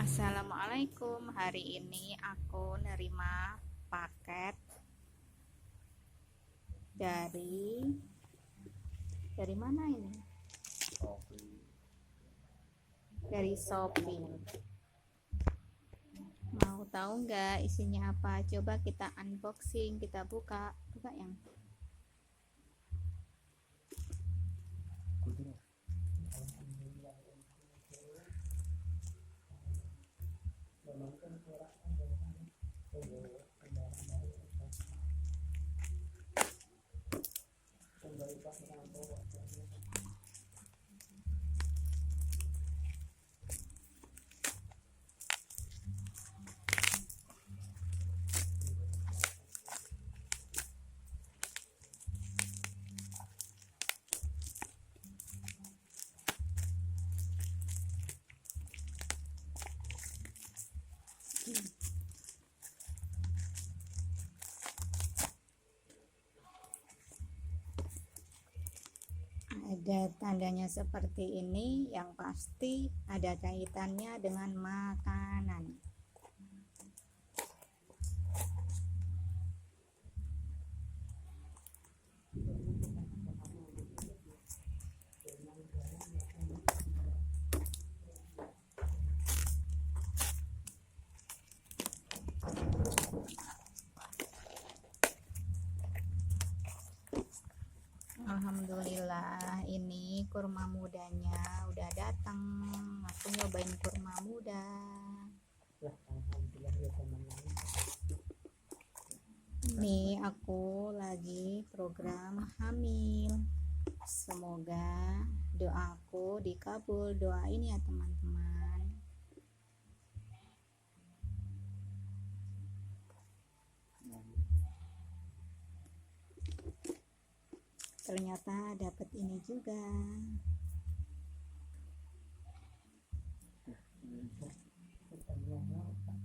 Assalamualaikum. Hari ini aku nerima paket dari mana ini? Dari Shopee. Mau tahu nggak isinya apa? Coba kita unboxing, kita buka yang ada tandanya seperti ini, yang pasti ada kaitannya dengan makanan. Alhamdulillah, ini kurma mudanya udah datang. Aku nyobain kurma muda. Ini aku lagi program hamil. Semoga doaku dikabul. Doain ya teman-teman. Ternyata dapat ini juga.